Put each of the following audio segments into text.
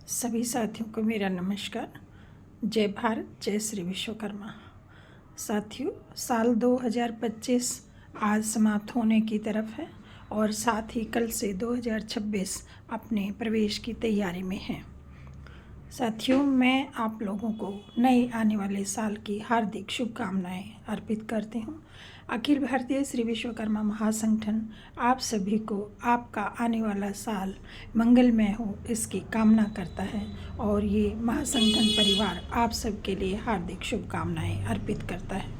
सभी साथियों को मेरा नमस्कार। जय भारत, जय श्री विश्वकर्मा। साथियों, साल 2025 आज समाप्त होने की तरफ है और साथ ही कल से 2026 अपने प्रवेश की तैयारी में है। साथियों, मैं आप लोगों को नए आने वाले साल की हार्दिक शुभकामनाएं अर्पित करती हूं। अखिल भारतीय श्री विश्वकर्मा महासंगठन आप सभी को आपका आने वाला साल मंगलमय हो इसकी कामना करता है और ये महासंगठन परिवार आप सबके लिए हार्दिक शुभकामनाएं अर्पित करता है।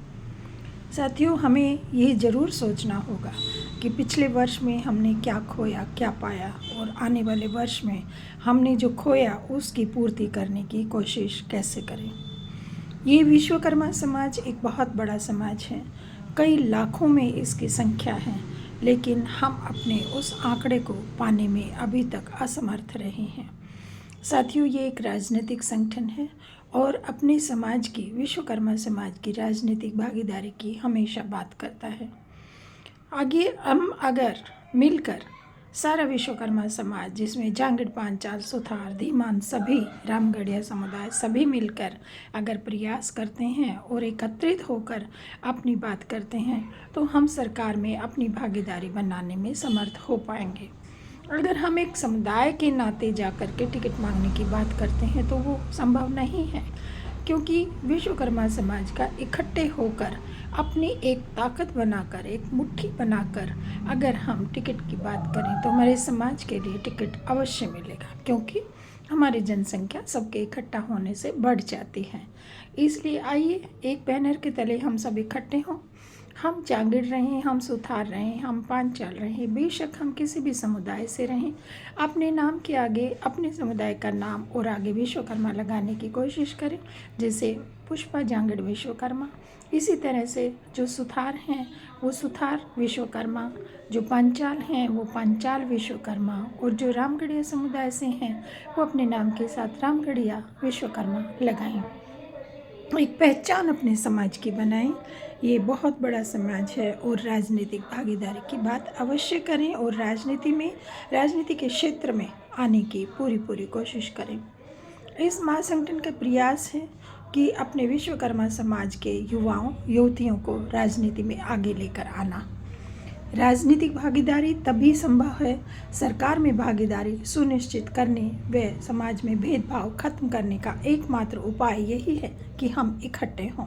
साथियों, हमें ये ज़रूर सोचना होगा कि पिछले वर्ष में हमने क्या खोया, क्या पाया और आने वाले वर्ष में हमने जो खोया उसकी पूर्ति करने की कोशिश कैसे करें। ये विश्वकर्मा समाज एक बहुत बड़ा समाज है, कई लाखों में इसकी संख्या है, लेकिन हम अपने उस आंकड़े को पाने में अभी तक असमर्थ रहे हैं। साथियों, ये एक राजनीतिक संगठन है और अपने समाज की, विश्वकर्मा समाज की राजनीतिक भागीदारी की हमेशा बात करता है। आगे हम अगर मिलकर सारा विश्वकर्मा समाज, जिसमें जांगड़, पांचाल, सुथार, धीमान, सभी रामगढ़िया समुदाय सभी मिलकर अगर प्रयास करते हैं और एकत्रित होकर अपनी बात करते हैं तो हम सरकार में अपनी भागीदारी बनाने में समर्थ हो पाएंगे। अगर हम एक समुदाय के नाते जाकर के टिकट मांगने की बात करते हैं तो वो संभव नहीं है, क्योंकि विश्वकर्मा समाज का इकट्ठे होकर अपनी एक ताकत बनाकर, एक मुट्ठी बनाकर अगर हम टिकट की बात करें तो हमारे समाज के लिए टिकट अवश्य मिलेगा, क्योंकि हमारी जनसंख्या सबके इकट्ठा होने से बढ़ जाती है। इसलिए आइए एक बैनर के तले हम सब इकट्ठे हों। हम जांगड़ रहें, हम सुथार रहें, हम पांचाल रहें, बेशक हम किसी भी समुदाय से रहें, अपने नाम के आगे अपने समुदाय का नाम और आगे विश्वकर्मा लगाने की कोशिश करें, जैसे पुष्पा जांगड़ विश्वकर्मा। इसी तरह से जो सुथार हैं वो सुथार विश्वकर्मा, जो पांचाल हैं वो पांचाल विश्वकर्मा और जो रामगढ़िया समुदाय से हैं वो अपने नाम के साथ रामगढ़िया विश्वकर्मा लगाएं। एक पहचान अपने समाज की बनाएं। ये बहुत बड़ा समाज है और राजनीतिक भागीदारी की बात अवश्य करें और राजनीति के क्षेत्र में आने की पूरी कोशिश करें। इस महासंगठन का प्रयास है कि अपने विश्वकर्मा समाज के युवाओं युवतियों को राजनीति में आगे लेकर आना। राजनीतिक भागीदारी तभी संभव है, सरकार में भागीदारी सुनिश्चित करने व समाज में भेदभाव खत्म करने का एकमात्र उपाय यही है कि हम इकट्ठे हों।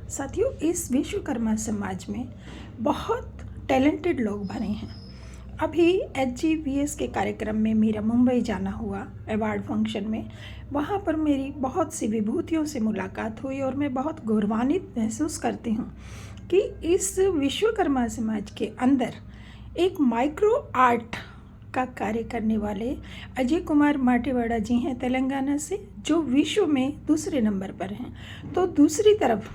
साथियों, इस विश्वकर्मा समाज में बहुत टैलेंटेड लोग भरे हैं। अभी HGVS के कार्यक्रम में मेरा मुंबई जाना हुआ अवार्ड फंक्शन में, वहाँ पर मेरी बहुत सी विभूतियों से मुलाकात हुई और मैं बहुत गौरवान्वित महसूस करती हूँ कि इस विश्वकर्मा समाज के अंदर एक माइक्रो आर्ट का कार्य करने वाले अजय कुमार माटेवाड़ा जी हैं तेलंगाना से, जो विश्व में दूसरे नंबर पर हैं। तो दूसरी तरफ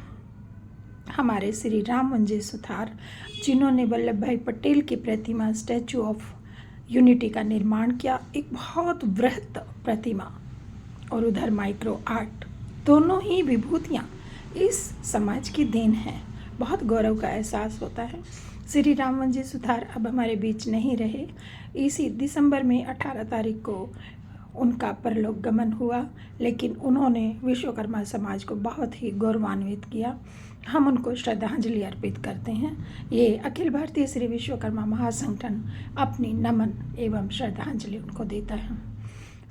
हमारे श्री राम मंजी सुथार, जिन्होंने वल्लभ भाई पटेल की प्रतिमा स्टैचू ऑफ यूनिटी का निर्माण किया, एक बहुत वृहत प्रतिमा, और उधर माइक्रो आर्ट, दोनों ही विभूतियाँ इस समाज की देन हैं। बहुत गौरव का एहसास होता है। श्री राम मंजी सुथार अब हमारे बीच नहीं रहे। इसी दिसंबर में 18 तारीख को उनका परलोक गमन हुआ, लेकिन उन्होंने विश्वकर्मा समाज को बहुत ही गौरवान्वित किया। हम उनको श्रद्धांजलि अर्पित करते हैं। ये अखिल भारतीय श्री विश्वकर्मा महासंगठन अपनी नमन एवं श्रद्धांजलि उनको देता है।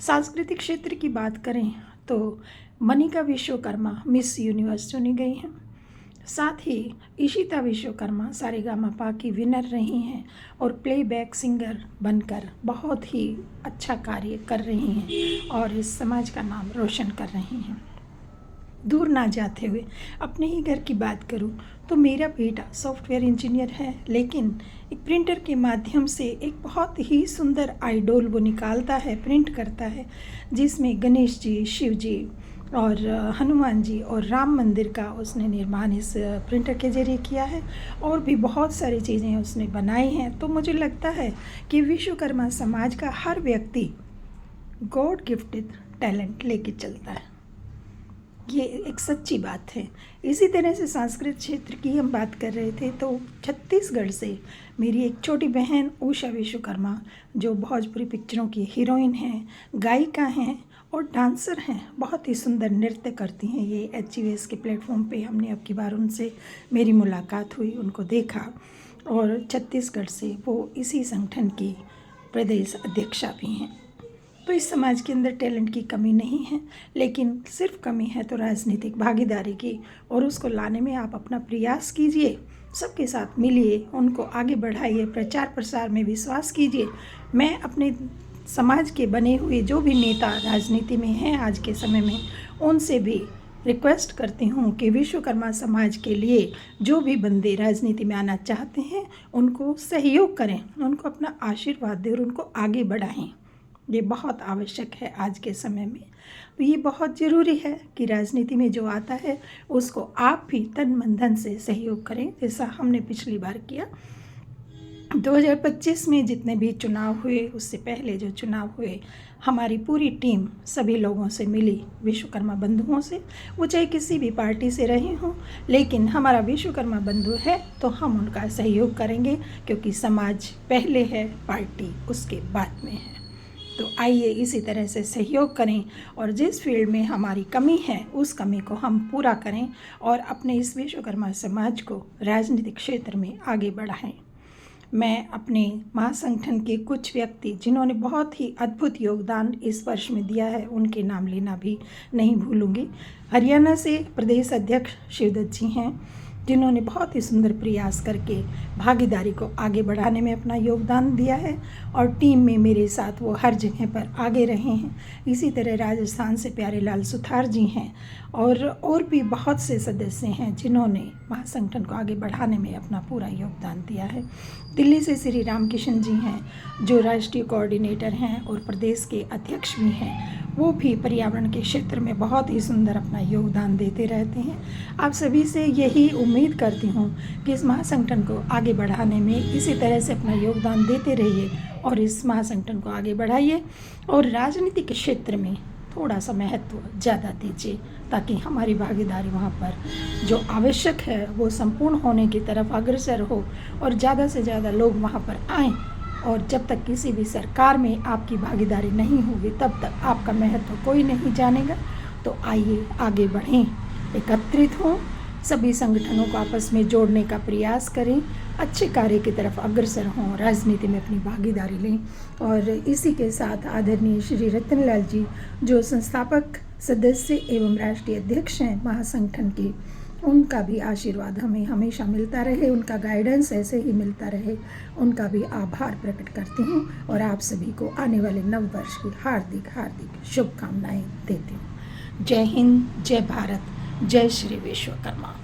सांस्कृतिक क्षेत्र की बात करें तो मनिका विश्वकर्मा मिस यूनिवर्स चुनी गई हैं। साथ ही इशिता विश्वकर्मा सारेगामापा की विनर रही हैं और प्लेबैक सिंगर बनकर बहुत ही अच्छा कार्य कर रही हैं और इस समाज का नाम रोशन कर रही हैं। दूर ना जाते हुए अपने ही घर की बात करूं तो मेरा बेटा सॉफ्टवेयर इंजीनियर है, लेकिन एक प्रिंटर के माध्यम से एक बहुत ही सुंदर आइडोल वो निकालता है, प्रिंट करता है, जिसमें गणेश जी, शिव जी और हनुमान जी और राम मंदिर का उसने निर्माण इस प्रिंटर के जरिए किया है और भी बहुत सारी चीज़ें उसने बनाई हैं। तो मुझे लगता है कि विश्वकर्मा समाज का हर व्यक्ति गॉड गिफ्टेड टैलेंट लेके चलता है। ये एक सच्ची बात है। इसी तरह से सांस्कृतिक क्षेत्र की हम बात कर रहे थे तो छत्तीसगढ़ से मेरी एक छोटी बहन उषा विश्वकर्मा, जो भोजपुरी पिक्चरों की हीरोइन हैं, गायिका हैं और डांसर हैं, बहुत ही सुंदर नृत्य करती हैं ये। HUS के प्लेटफॉर्म पे हमने अब की बार उनसे मेरी मुलाकात हुई, उनको देखा। और छत्तीसगढ़ से वो इसी संगठन की प्रदेश अध्यक्षा भी हैं। तो इस समाज के अंदर टैलेंट की कमी नहीं है, लेकिन सिर्फ कमी है तो राजनीतिक भागीदारी की, और उसको लाने में आप अपना प्रयास कीजिए, सबके साथ मिलिए, उनको आगे बढ़ाइए, प्रचार प्रसार में विश्वास कीजिए। मैं अपने समाज के बने हुए जो भी नेता राजनीति में हैं आज के समय में, उनसे भी रिक्वेस्ट करती हूँ कि विश्वकर्मा समाज के लिए जो भी बंदे राजनीति में आना चाहते हैं उनको सहयोग करें, उनको अपना आशीर्वाद दें और उनको आगे बढ़ाएं। ये बहुत आवश्यक है आज के समय में। तो ये बहुत ज़रूरी है कि राजनीति में जो आता है उसको आप भी तन मन धन से सहयोग करें, जैसा हमने पिछली बार किया। 2025 में जितने भी चुनाव हुए, उससे पहले जो चुनाव हुए, हमारी पूरी टीम सभी लोगों से मिली, विश्वकर्मा बंधुओं से, वो चाहे किसी भी पार्टी से रहे हों, लेकिन हमारा विश्वकर्मा बंधु है तो हम उनका सहयोग करेंगे, क्योंकि समाज पहले है, पार्टी उसके बाद में है। तो आइए इसी तरह से सहयोग करें और जिस फील्ड में हमारी कमी है उस कमी को हम पूरा करें और अपने इस विश्वकर्मा समाज को राजनीतिक क्षेत्र में आगे बढ़ाएं। मैं अपने महासंगठन के कुछ व्यक्ति जिन्होंने बहुत ही अद्भुत योगदान इस वर्ष में दिया है, उनके नाम लेना भी नहीं भूलूंगी। हरियाणा से प्रदेश अध्यक्ष शिवदत्त जी हैं, जिन्होंने बहुत ही सुंदर प्रयास करके भागीदारी को आगे बढ़ाने में अपना योगदान दिया है और टीम में मेरे साथ वो हर जगह पर आगे रहे हैं। इसी तरह राजस्थान से प्यारेलाल सुथार जी हैं और भी बहुत से सदस्य हैं जिन्होंने महासंगठन को आगे बढ़ाने में अपना पूरा योगदान दिया है। दिल्ली से श्री रामकिशन जी हैं, जो राष्ट्रीय कोऑर्डिनेटर हैं और प्रदेश के अध्यक्ष भी हैं। वो भी पर्यावरण के क्षेत्र में बहुत ही सुंदर अपना योगदान देते रहते हैं। आप सभी से यही उम्मीद करती हूँ कि इस महासंगठन को आगे बढ़ाने में इसी तरह से अपना योगदान देते रहिए और इस महासंगठन को आगे बढ़ाइए और राजनीति के क्षेत्र में थोड़ा सा महत्व ज़्यादा दीजिए, ताकि हमारी भागीदारी वहाँ पर जो आवश्यक है वो संपूर्ण होने की तरफ अग्रसर हो और ज़्यादा से ज़्यादा लोग वहाँ पर आएँ। और जब तक किसी भी सरकार में आपकी भागीदारी नहीं होगी तब तक आपका महत्व कोई नहीं जानेगा। तो आइए आगे बढ़ें, एकत्रित हों, सभी संगठनों को आपस में जोड़ने का प्रयास करें, अच्छे कार्य की तरफ अग्रसर हों, राजनीति में अपनी भागीदारी लें। और इसी के साथ आदरणीय श्री रतनलाल जी, जो संस्थापक सदस्य एवं राष्ट्रीय अध्यक्ष हैं महासंगठन के, उनका भी आशीर्वाद हमें हमेशा मिलता रहे, उनका गाइडेंस ऐसे ही मिलता रहे, उनका भी आभार प्रकट करती हूँ और आप सभी को आने वाले नव वर्ष की हार्दिक हार्दिक शुभकामनाएं देती हूँ। जय हिंद, जय भारत, जय श्री विश्वकर्मा।